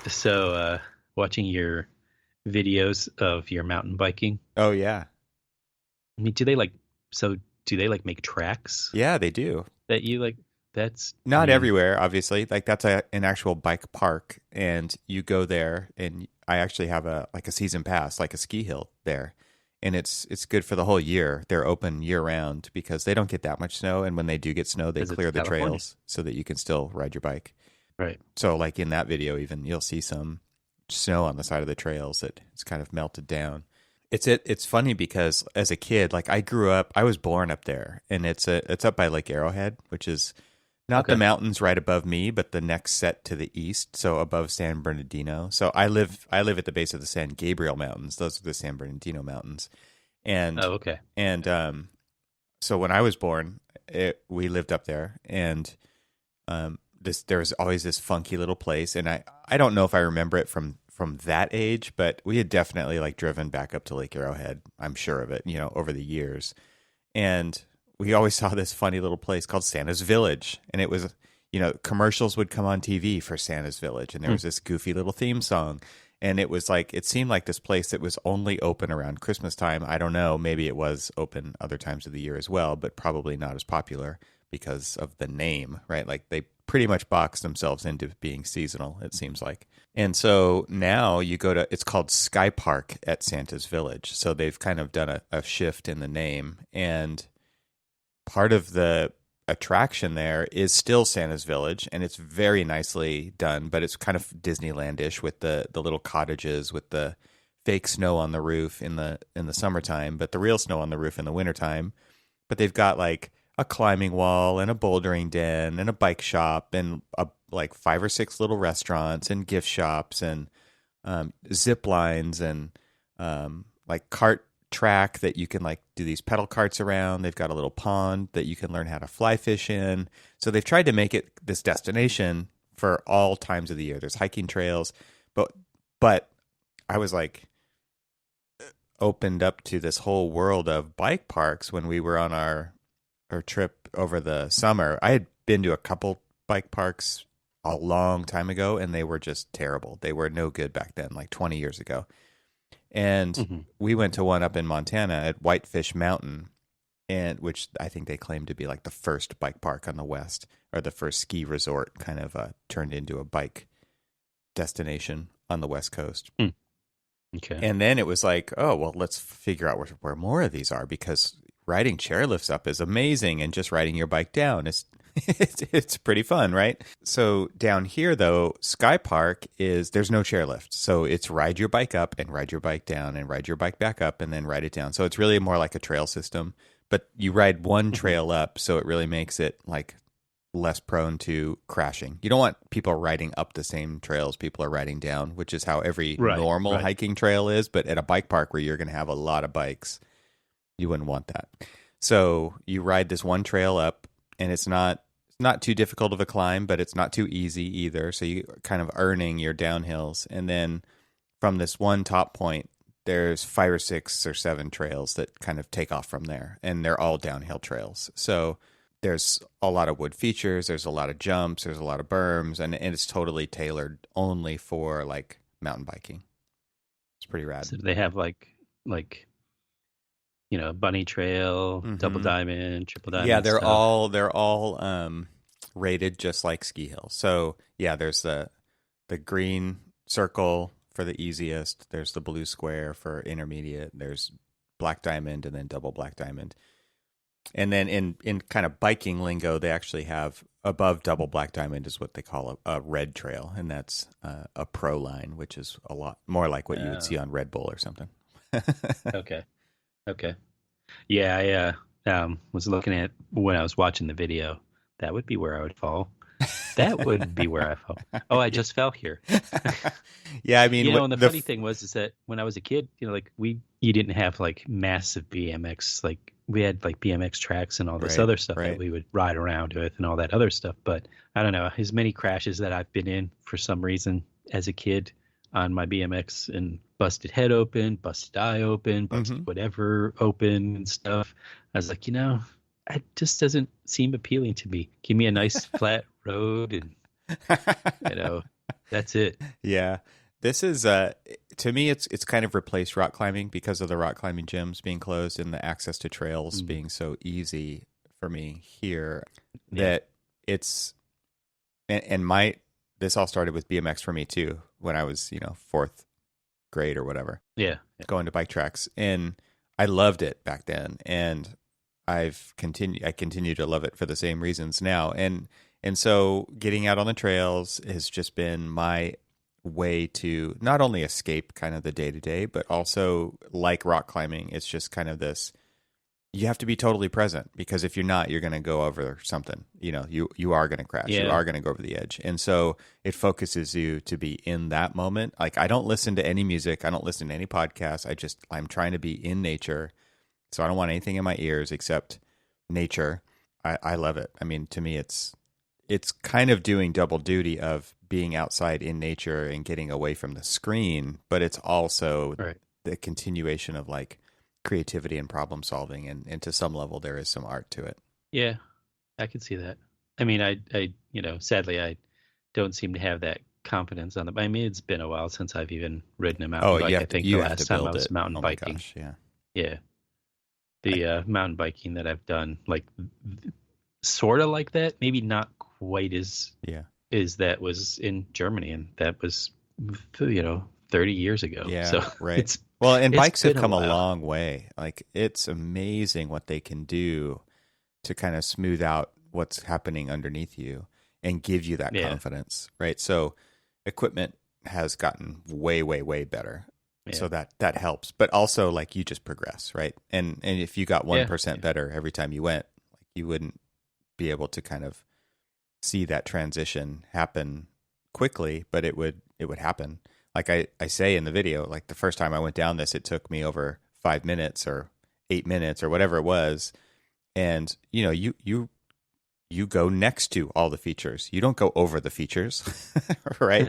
So, watching your videos of your mountain biking, Oh yeah. I mean, do they like, so do they like make tracks Yeah, they do. that you like? That's, I Not mean, everywhere, obviously. Like that's an actual bike park, and you go there, and I actually have a season pass, like a ski hill there, and it's good for the whole year. They're open year round because they don't get that much snow, and when they do get snow, they because it's clear the California, trails so that you can still ride your bike. right? So, like in that video, even you'll see some snow on the side of the trails that it's kind of melted down. It's funny because as a kid, like I was born up there, and it's up by Lake Arrowhead, which is not the Okay. mountains right above me, but the next set to the east, so above San Bernardino. So I live at the base of the San Gabriel Mountains. Those are the San Bernardino Mountains. And Oh, okay. and so when I was born, we lived up there, and there was always this funky little place, and I don't know if I remember it from that age, but we had definitely like driven back up to Lake Arrowhead. I'm sure of it, over the years, and we always saw this funny little place called Santa's Village, and it was, commercials would come on TV for Santa's Village, and there Hmm. was this goofy little theme song. And it was like, it seemed like this place that was only open around Christmas time. I don't know. Maybe it was open other times of the year as well, but probably not as popular because of the name, right? Like they pretty much boxed themselves into being seasonal, it seems like. And so now you go to, it's called Sky Park at Santa's Village. So they've kind of done a shift in the name. And part of the attraction there is still Santa's Village, and it's very nicely done, but it's kind of Disneylandish with the little cottages with the fake snow on the roof in the summertime, but the real snow on the roof in the wintertime. But they've got like a climbing wall and a bouldering den and a bike shop and like five or six little restaurants and gift shops and zip lines and like cart track that you can like do these pedal carts around. They've got a little pond that you can learn how to fly fish in. So they've tried to make it this destination for all times of the year. There's hiking trails, but I was like opened up to this whole world of bike parks when we were on our trip over the summer. I had been to a couple bike parks a long time ago, and they were just terrible. They were no good back then, like 20 years ago. And Hmm. we went to one up in Montana at Whitefish Mountain, and which I think they claim to be like the first bike park on the West, or the first ski resort kind of turned into a bike destination on the West Coast. Hmm. Okay. And then it was like, oh, well, let's figure out where more of these are, because riding chairlifts up is amazing, and just riding your bike down is it's pretty fun, right? So down here though, Sky Park is there's no chairlift. So it's ride your bike up and ride your bike down and ride your bike back up and then ride it down. So it's really more like a trail system, but you ride one Hmm. trail up, so it really makes it like less prone to crashing. You don't want people riding up the same trails people are riding down, which is how every Right. normal Right. hiking trail is, but at a bike park where you're going to have a lot of bikes, you wouldn't want that. So you ride this one trail up, and it's not too difficult of a climb, but it's not too easy either. So you kind of earning your downhills, and then from this one top point, there's five or six or seven trails that kind of take off from there, and they're all downhill trails. So there's a lot of wood features, there's a lot of jumps, there's a lot of berms, and it's totally tailored only for like mountain biking. It's pretty rad. So they have like bunny trail, double Hmm. diamond, triple Yeah, diamond they're stuff. all they're all rated just like ski hills. So yeah, there's the green circle for the easiest. There's the blue square for intermediate. There's black diamond and then double black diamond. And then in kind of biking lingo, they actually have above double black diamond is what they call a red trail, and that's a pro line, which is a lot more like what you would Uh, see on Red Bull or something. okay. Okay. Yeah, I was looking at when I was watching the video. That would be where I would fall. That would be where I fall. Oh, I just fell here. Yeah, I mean, And the funny thing was is that when I was a kid, like you didn't have like massive BMX, like we had like BMX tracks and all this right, other stuff that right. we would ride around with and all that other stuff. But I don't know, as many crashes that I've been in for some reason as a kid on my BMX and busted head open, busted eye open, Hmm. busted whatever open and stuff. I was like, it just doesn't seem appealing to me. Give me a nice flat road and you know That's it. Yeah. This is to me it's kind of replaced rock climbing because of the rock climbing gyms being closed and the access to trails Mm. being so easy for me here Yeah. that it's and my this all started with BMX for me too when I was, fourth grade or whatever, Yeah. Yeah. going to bike tracks. And I loved it back then. And I continue to love it for the same reasons now. And so getting out on the trails has just been my way to not only escape kind of the day to day, but also like rock climbing, it's just kind of this you have to be totally present because if you're not, you're going to go over something. You are going to crash. You Yeah. are going to go over the edge. And so it focuses you to be in that moment. Like I don't listen to any music. I don't listen to any podcasts. I'm trying to be in nature. So I don't want anything in my ears except nature. I love it. I mean, to me, it's kind of doing double duty of being outside in nature and getting away from the screen, but it's also Right. the continuation of like creativity and problem solving, and to some level there is some art to it. Yeah. I can see that. I mean, sadly, I don't seem to have that confidence on the. I mean, it's been a while since I've even ridden a mountain Oh, bike. I think the you have to last time I build was it. mountain Oh my biking. gosh, yeah. Yeah. The mountain biking that I've done, like sort of like that, maybe not quite as that was in Germany, and that was 30 years ago. Yeah, So right. it's Well, and it's bikes have been come a while. long way. Like it's amazing what they can do to kind of smooth out what's happening underneath you and give you that Yeah. confidence, right? So equipment has gotten way, way, way better. Yeah. So that helps. But also like you just progress, right? And if you got 1% Yeah. better every time you went, like you wouldn't be able to kind of see that transition happen quickly, but it would happen. Like I say in the video, like the first time I went down this, it took me over 5 minutes or 8 minutes or whatever it was. And you go next to all the features. You don't go over the features, right?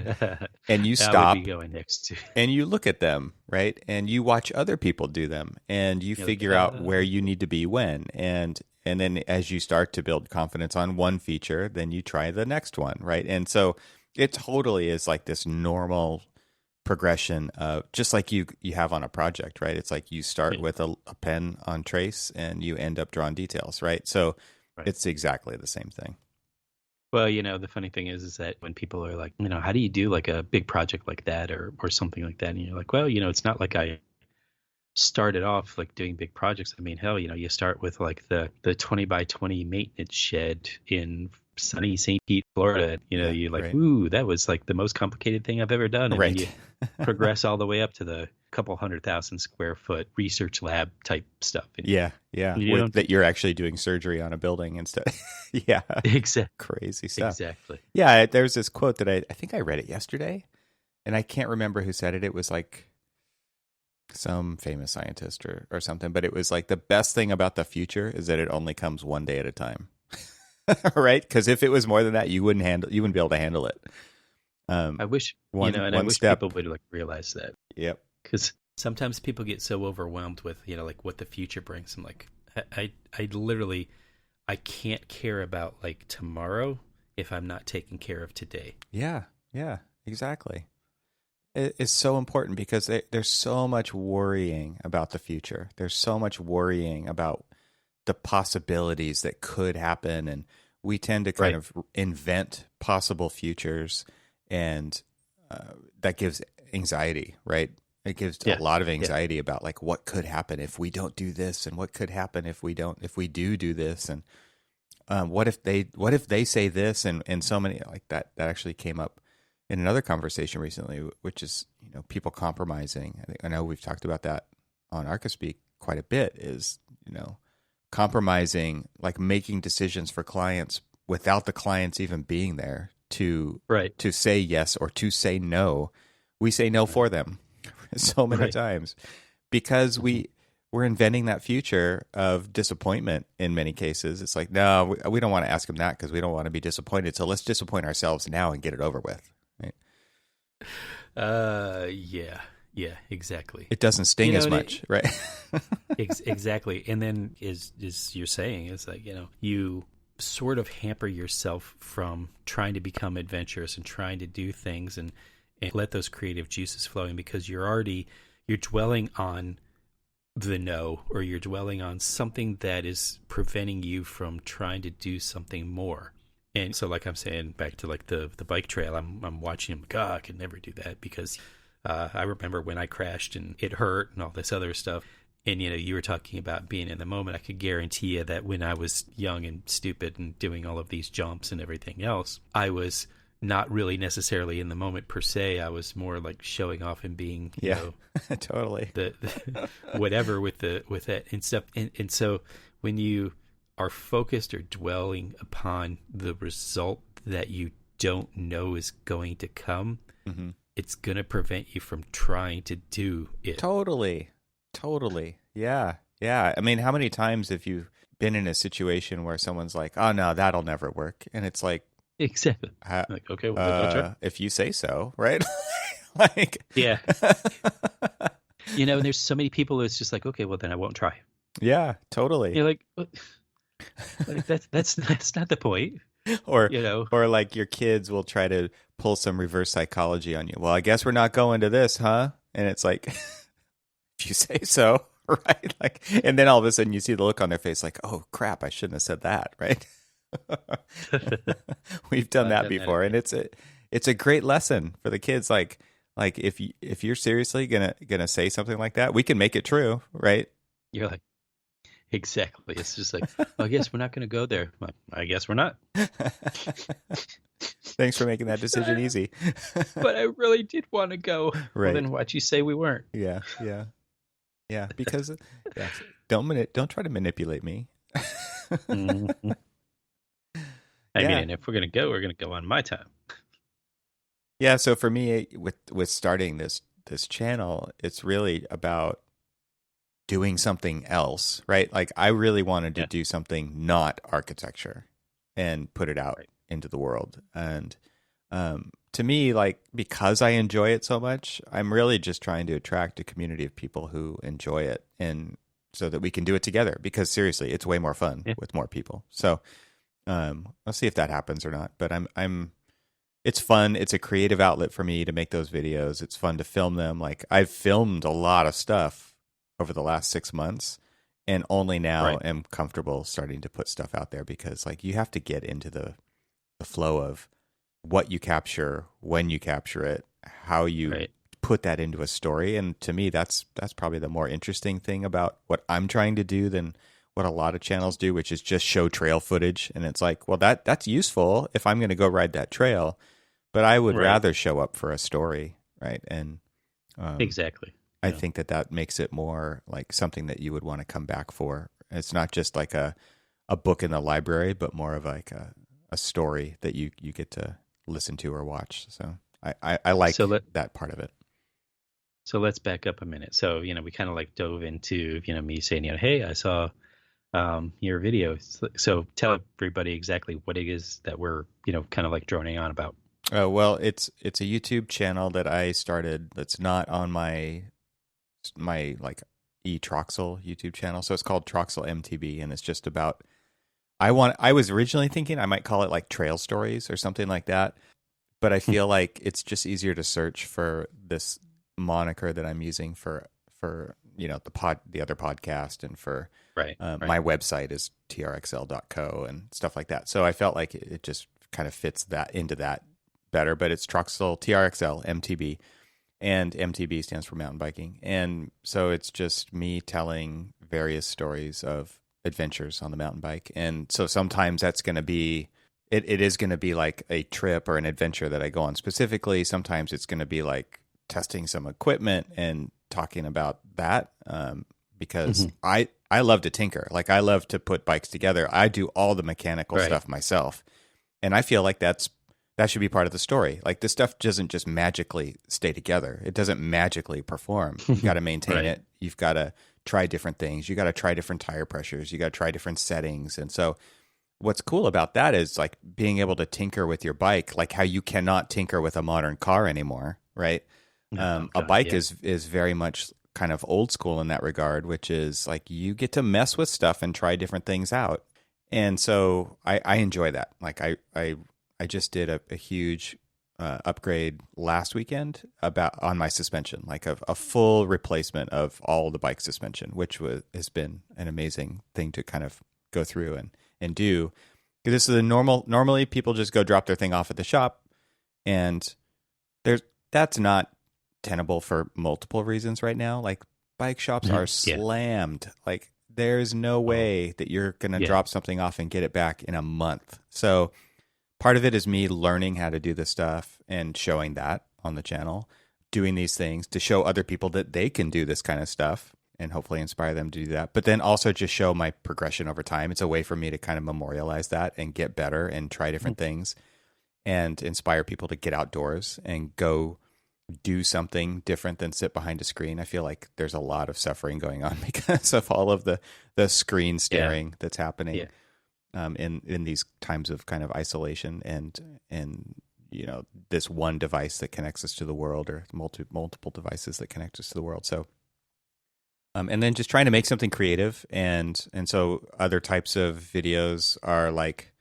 And you I would stop be going next to. and you look at them, right? And you watch other people do them and you You're like, figure out where you need to be when. And then as you start to build confidence on one feature, then you try the next one, right? And so it totally is like this normal progression of just like you have on a project, right? It's like you start with a pen on trace and you end up drawing details, right? So Right. it's exactly the same thing. Well, the funny thing is that when people are like, how do you do like a big project like that or something like that? And you're like, well, it's not like I started off like doing big projects. I mean, hell, you start with like the 20 by 20 maintenance shed in sunny St. Pete, Florida. You're like, right. ooh, that was like the most complicated thing I've ever done. And Right. then you progress all the way up to the couple 100,000 square foot research lab type stuff. And Yeah. That you're actually doing surgery on a building instead. Yeah. Exactly. Crazy stuff. Exactly. Yeah, there's this quote that I think I read it yesterday, and I can't remember who said it. It was like some famous scientist or something, but it was like the best thing about the future is that it only comes one day at a time. Right? Because if it was more than that, you wouldn't be able to handle it. I wish, one I wish step. people would like realize that. Yep. Because sometimes people get so overwhelmed with, like what the future brings. I'm like, I literally, I can't care about like tomorrow if I'm not taking care of today. Yeah, exactly. It's so important because there's so much worrying about the future. There's so much worrying about the possibilities that could happen. And we tend to kind of invent possible futures, and that gives anxiety, right? It gives a lot of anxiety about like what could happen if we don't do this, and what could happen if we do this, and what if they say this, and so many like that actually came up in another conversation recently, which is people compromising. I know we've talked about that on Archispeak quite a bit. Is compromising, like making decisions for clients without the clients even being there to say yes or to say no. We say no for them so many times because we're inventing that future of disappointment in many cases. It's like, no, we don't want to ask them that because we don't want to be disappointed. So let's disappoint ourselves now and get it over with. Right? Yeah, exactly. It doesn't sting as much, right? Exactly. And then is you're saying is like, you sort of hamper yourself from trying to become adventurous and trying to do things and let those creative juices flowing, because you're dwelling on the no, or you're dwelling on something that is preventing you from trying to do something more. And so, like I'm saying, back to like the bike trail, I'm watching him. God, I could never do that, because I remember when I crashed and it hurt and all this other stuff. And, you were talking about being in the moment. I could guarantee you that when I was young and stupid and doing all of these jumps and everything else, I was not really necessarily in the moment per se. I was more like showing off and being, totally the whatever with that and stuff. And so when you are focused or dwelling upon the result that you don't know is going to come, mm-hmm. it's going to prevent you from trying to do it. Totally. Yeah. I mean, how many times have you been in a situation where someone's like, "Oh no, that'll never work," and it's like, exactly. Like, okay, well, then I'll try. If you say so, right? Like, yeah. And there's so many people who it's just like, okay, well, then I won't try. Yeah, totally. You're like, that's not the point. Or or like your kids will try to pull some reverse psychology on you. Well, I guess we're not going to this, huh? And it's like, if you say so, right? Like, and then all of a sudden you see the look on their face, like, oh crap, I shouldn't have said that, right? We've done that before, and it's a great lesson for the kids. Like if you're seriously gonna say something like that, we can make it true, right? You're like, exactly. It's just like, I guess we're not going to go there. I guess we're not. Thanks for making that decision easy. But I really did want to go. Right. Well, then why'd you say we weren't? Yeah. Because don't try to manipulate me. Mm-hmm. I mean, if we're going to go on my time. Yeah. So for me, with starting this channel, it's really about doing something else, right? Like I really wanted to do something not architecture and put it out into the world. And to me, like, because I enjoy it so much, I'm really just trying to attract a community of people who enjoy it, and so that we can do it together, because seriously, it's way more fun with more people. So I'll see if that happens or not, but it's fun. It's a creative outlet for me to make those videos. It's fun to film them. Like I've filmed a lot of stuff over the last 6 months, and only now am comfortable starting to put stuff out there, because like you have to get into the flow of what you capture, when you capture it, how you put that into a story. And to me, that's probably the more interesting thing about what I'm trying to do than what a lot of channels do, which is just show trail footage. And it's like, well, that's useful if I'm going to go ride that trail, but I would rather show up for a story, right? And exactly. I think that makes it more like something that you would want to come back for. It's not just like a book in the library, but more of like a story that you get to listen to or watch. So I like that part of it. So let's back up a minute. So, we kind of like dove into, me saying, hey, I saw your video. So tell everybody exactly what it is that we're, kind of like droning on about. Oh, well, it's a YouTube channel that I started that's not on my like Troxel YouTube channel. So it's called Troxel MTB, and it's just about, I was originally thinking I might call it like trail stories or something like that, but I feel like it's just easier to search for this moniker that I'm using for the other podcast, and for my website is trxl.co and stuff like that. So I felt like it just kind of fits that into that better, but it's Troxel TRXL MTB, and MTB stands for mountain biking. And so it's just me telling various stories of adventures on the mountain bike. And so sometimes that's going to be, it is going to be like a trip or an adventure that I go on specifically. Sometimes it's going to be like testing some equipment and talking about that, because I love to tinker. Like I love to put bikes together. I do all the mechanical stuff myself. And I feel like that should be part of the story. Like this stuff doesn't just magically stay together. It doesn't magically perform. You've got to maintain it. You've got to try different things. You got to try different tire pressures. You got to try different settings. And so what's cool about that is like being able to tinker with your bike, like how you cannot tinker with a modern car anymore, right? A bike is very much kind of old school in that regard, which is like you get to mess with stuff and try different things out. And so I enjoy that. Like I just did a huge upgrade last weekend about on my suspension, like a full replacement of all the bike suspension, which has been an amazing thing to kind of go through and do. Because this is normally people just go drop their thing off at the shop, and that's not tenable for multiple reasons right now. Like bike shops are slammed. Like there's no way that you're going to drop something off and get it back in a month. So part of it is me learning how to do this stuff and showing that on the channel, doing these things to show other people that they can do this kind of stuff and hopefully inspire them to do that. But then also just show my progression over time. It's a way for me to kind of memorialize that and get better and try different things and inspire people to get outdoors and go do something different than sit behind a screen. I feel like there's a lot of suffering going on because of all of the screen staring that's happening in these times of kind of isolation and you know, this one device that connects us to the world, or multiple devices that connect us to the world. So and then just trying to make something creative, and so other types of videos are like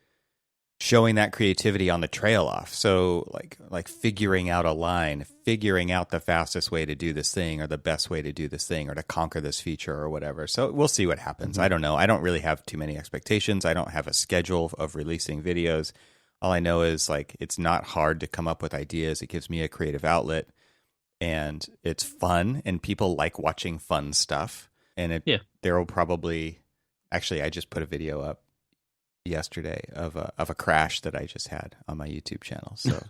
showing that creativity on the trail off. So like figuring out a line, figuring out the fastest way to do this thing or the best way to do this thing or to conquer this feature or whatever. So we'll see what happens. I don't know. I don't really have too many expectations. I don't have a schedule of releasing videos. All I know is like it's not hard to come up with ideas. It gives me a creative outlet, and it's fun, and people like watching fun stuff. And there will probably, actually, I just put a video up yesterday of a crash that I just had on my YouTube channel. So,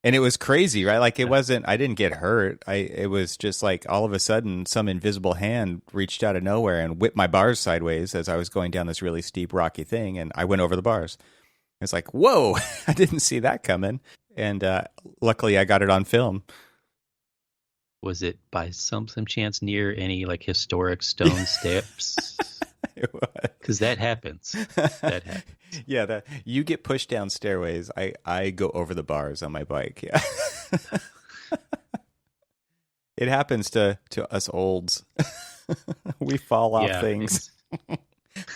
and it was crazy, right? Like I didn't get hurt. It was just like all of a sudden some invisible hand reached out of nowhere and whipped my bars sideways as I was going down this really steep, rocky thing, and I went over the bars. It's like, whoa, I didn't see that coming. And luckily I got it on film. Was it by some chance near any like historic stone steps? It was. Because that happens. That happens. Yeah, that you get pushed down stairways. I go over the bars on my bike. Yeah. It happens to us olds. We fall off things.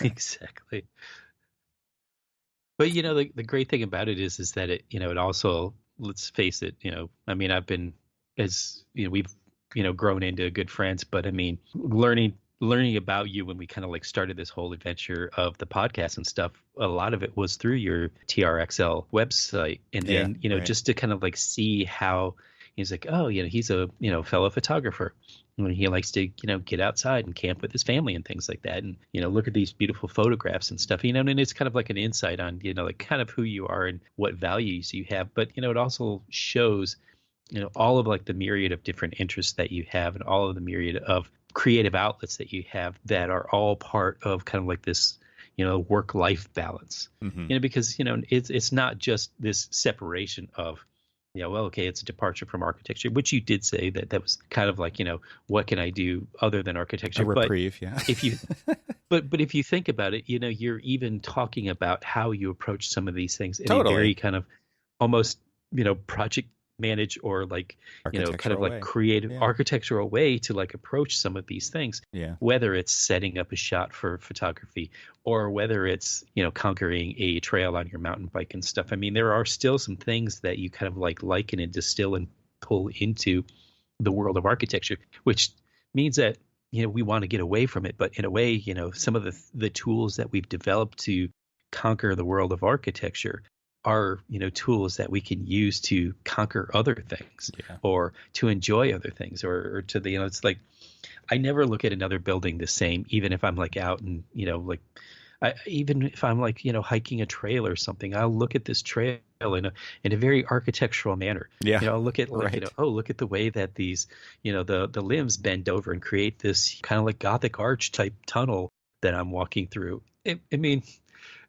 Exactly. But you know, the great thing about it is that it, you know, it also, let's face it, you know, I mean, I've been, as you know, we've, you know, grown into good friends, but I mean, learning about you when we kind of like started this whole adventure of the podcast and stuff, a lot of it was through your TRXL website. And then, you know, just to kind of like see how he's like, oh, you know, he's a, you know, fellow photographer. And he likes to, you know, get outside and camp with his family and things like that. And, you know, look at these beautiful photographs and stuff, you know, and it's kind of like an insight on, you know, like kind of who you are and what values you have. But, you know, it also shows, you know, all of like the myriad of different interests that you have and all of the myriad of creative outlets that you have that are all part of kind of like this, you know, work-life balance. You know, because, you know, it's not just this separation of, you know, well, okay, it's a departure from architecture, which you did say that was kind of like, you know, what can I do other than architecture? A reprieve, If you, but if you think about it, you know, you're even talking about how you approach some of these things in a very kind of almost, you know, project manage or like, you know, kind of like creative architectural way to like approach some of these things, whether it's setting up a shot for photography or whether it's, you know, conquering a trail on your mountain bike and stuff. I mean, there are still some things that you kind of like liken and distill and pull into the world of architecture, which means that, you know, we want to get away from it. But in a way, you know, some of the tools that we've developed to conquer the world of architecture are, you know, tools that we can use to conquer other things or to enjoy other things or to the, you know, it's like, I never look at another building the same, even if I'm like out and, you know, like even if I'm like, you know, hiking a trail or something, I'll look at this trail in a very architectural manner. You know, I'll look at like, you know, oh, look at the way that these, you know, the limbs bend over and create this kind of like Gothic arch type tunnel that I'm walking through. I mean,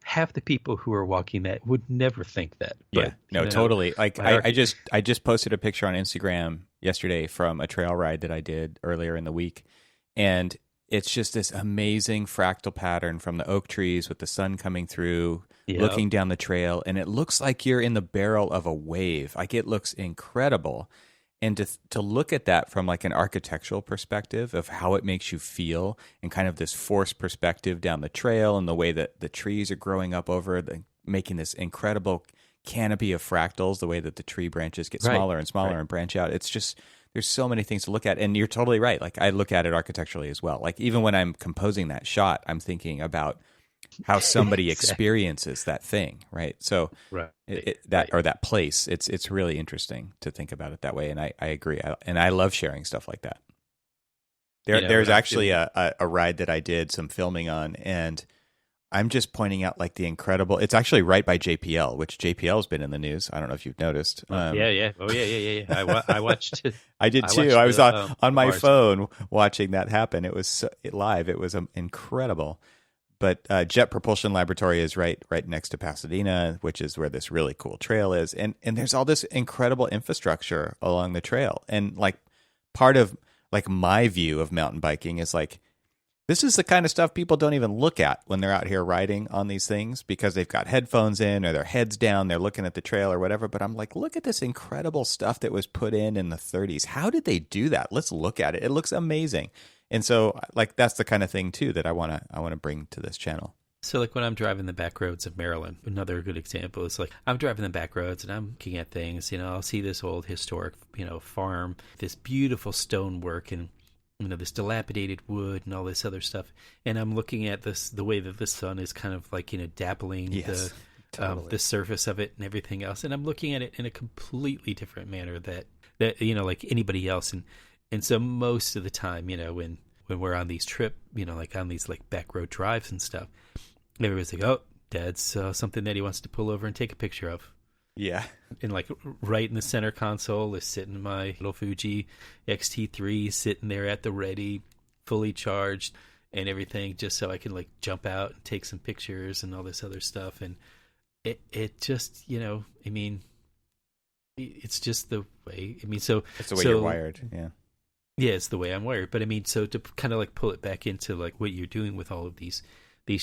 half the people who are walking that would never think that. But, no, totally. Like I just posted a picture on Instagram yesterday from a trail ride that I did earlier in the week. And it's just this amazing fractal pattern from the oak trees with the sun coming through, looking down the trail. And it looks like you're in the barrel of a wave. Like it looks incredible. And to look at that from like an architectural perspective of how it makes you feel, and kind of this forced perspective down the trail, and the way that the trees are growing up over it, making this incredible canopy of fractals, the way that the tree branches get smaller and smaller and branch out. It's just, there's so many things to look at. And you're totally right. Like, I look at it architecturally as well. Like, even when I'm composing that shot, I'm thinking about how somebody experiences that thing, right? So that place, it's really interesting to think about it that way. And I agree. And I love sharing stuff like that. There's actually a ride that I did some filming on, and I'm just pointing out like the incredible. It's actually right by JPL, which JPL has been in the news. I don't know if you've noticed. Yeah. Oh yeah. I watched it. I did too. I was on my phone watching that happen. It was live. It was incredible. But Jet Propulsion Laboratory is right next to Pasadena, which is where this really cool trail is. And there's all this incredible infrastructure along the trail. And like part of like my view of mountain biking is like, this is the kind of stuff people don't even look at when they're out here riding on these things, because they've got headphones in or their heads down, they're looking at the trail or whatever. But I'm like, look at this incredible stuff that was put in the 30s. How did they do that? Let's look at it. It looks amazing. And so, like, that's the kind of thing too that I want to bring to this channel. So, like, when I'm driving the back roads of Maryland, another good example is like I'm driving the back roads and I'm looking at things. I'll see this old historic, farm, this beautiful stonework, and this dilapidated wood and all this other stuff. And I'm looking at the way that the sun is kind of like dappling the surface of it and everything else. And I'm looking at it in a completely different manner that like anybody else. And so most of the time, when we're on these like on these like back road drives and stuff, everybody's like, oh, Dad's something that he wants to pull over and take a picture of. Yeah. And like right in the center console is sitting my little Fuji X-T3 sitting there at the ready, fully charged and everything, just so I can like jump out and take some pictures and all this other stuff. And it just, it's just the way, so it's the way you're wired. Yeah. Yeah, it's the way I'm wired. But so to kind of like pull it back into like what you're doing with all of these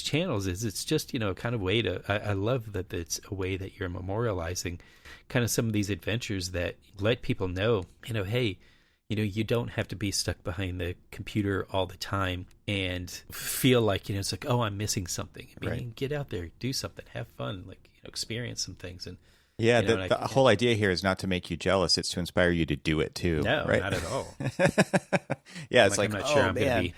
channels is it's just, kind of way to, I love that it's a way that you're memorializing kind of some of these adventures that let people know, hey, you don't have to be stuck behind the computer all the time and feel like, it's like, oh, I'm missing something. Get out there, do something, have fun, like, experience some things. And yeah, the whole idea here is not to make you jealous. It's to inspire you to do it too. No, right? not at all. Yeah, it's I'm not sure I'm going to be.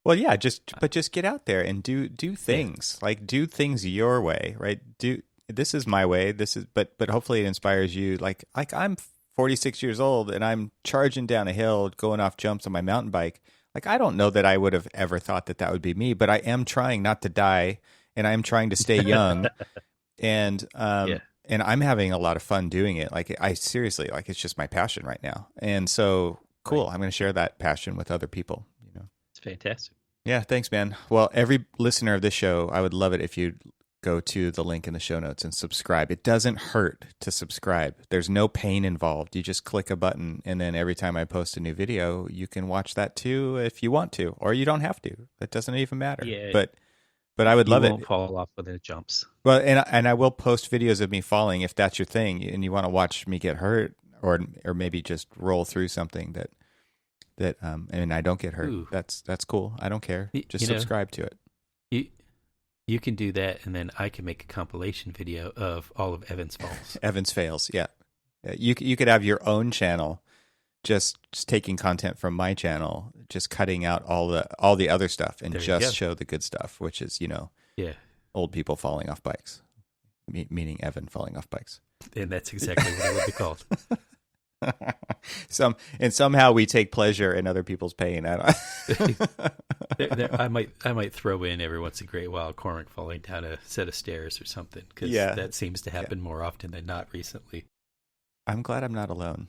Well, yeah, just get out there and do things. Yeah. Like, do things your way, right? This is my way. But hopefully it inspires you. Like I'm 46 years old and I'm charging down a hill, going off jumps on my mountain bike. Like, I don't know that I would have ever thought that would be me, but I am trying not to die, and I am trying to stay young. And and I'm having a lot of fun doing it. Like, I seriously, like, it's just my passion right now. And so cool. Right. I'm going to share that passion with other people. It's fantastic. Yeah. Thanks, man. Well, every listener of this show, I would love it if you go to the link in the show notes and subscribe. It doesn't hurt to subscribe. There's no pain involved. You just click a button, and then every time I post a new video, you can watch that too if you want to, or you don't have to. It doesn't even matter. Yeah. But I would love it. You won't fall off when it jumps. Well, and I will post videos of me falling if that's your thing, and you want to watch me get hurt, or maybe just roll through something that and I don't get hurt. Ooh. That's cool. I don't care. Just subscribe to it. You can do that, and then I can make a compilation video of all of Evan's falls. Evan's fails. Yeah. You could have your own channel, just taking content from my channel, just cutting out all the other stuff, and just show the good stuff, which is old people falling off bikes, meaning Evan falling off bikes. And that's exactly what it would be called. Somehow we take pleasure in other people's pain. I might throw in every once in a great while Cormac falling down a set of stairs or something, because that seems to happen more often than not recently. I'm glad I'm not alone.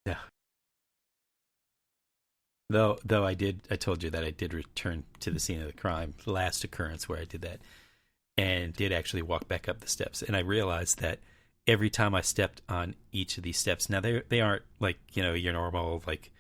Yeah. Though I told you that I did return to the scene of the crime, the last occurrence where I did that, and did actually walk back up the steps. And I realized that every time I stepped on each of these steps, now they aren't like, your normal like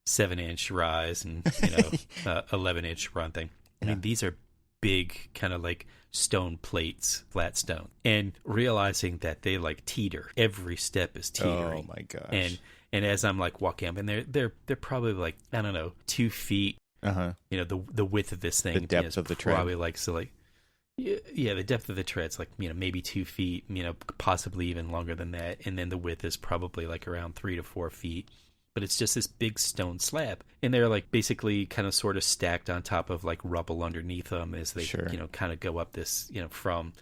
7-inch rise and 11-inch run thing. I mean, these are big kind of like stone plates, flat stone, and realizing that they like teeter. Every step is teetering. Oh my gosh! And as I'm like walking up, and they're probably like, I don't know, 2 feet. Uh-huh. The width of this thing, The depth is of the tread. probably like, so like, yeah, the depth of the tread's like, maybe 2 feet, possibly even longer than that, and then the width is probably like around 3 to 4 feet. But it's just this big stone slab, and they're like basically kind of sort of stacked on top of like rubble underneath them as they, Sure. kind of go up this, from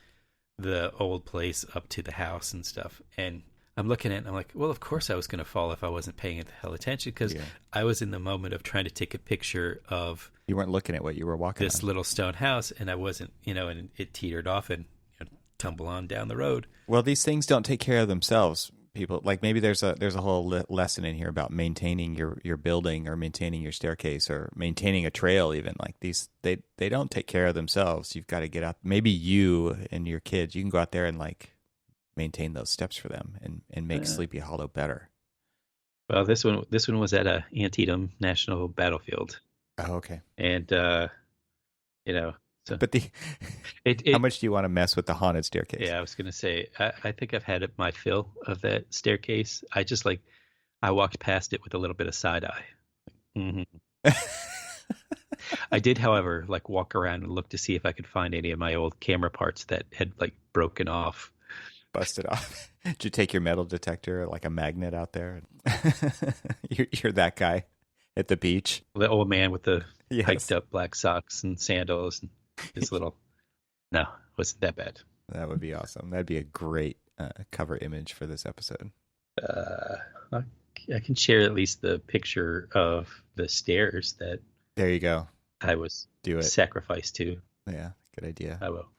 the old place up to the house and stuff. And I'm looking at it and I'm like, well, of course I was going to fall if I wasn't paying the hell attention, because Yeah. I was in the moment of trying to take a picture of You weren't looking at what you were walking this on. little stone house, and I wasn't, and it teetered off and tumble on down the road. Well, these things don't take care of themselves. People, like, maybe there's a whole lesson in here about maintaining your building, or maintaining your staircase, or maintaining a trail. Even like these, they don't take care of themselves. You've got to get out. Maybe you and your kids, you can go out there and like maintain those steps for them, and make Sleepy Hollow better. Well, this one was at Antietam National Battlefield, Oh, okay. and so But how much do you want to mess with the haunted staircase? yeah, I was gonna say, I think I've had my fill of that staircase. I walked past it with a little bit of side eye. Hmm. I did, however, like walk around and look to see if I could find any of my old camera parts that had like broken off. Busted off. Did you take your metal detector, like a magnet, out there? You're that guy at the beach. The old man with the Yes. hiked up black socks and sandals and his little. No, it wasn't that bad. That would be awesome. That'd be a great cover image for this episode. I can share at least the picture of the stairs that There you go. I was Do it. sacrificed to. Yeah, good idea. I will.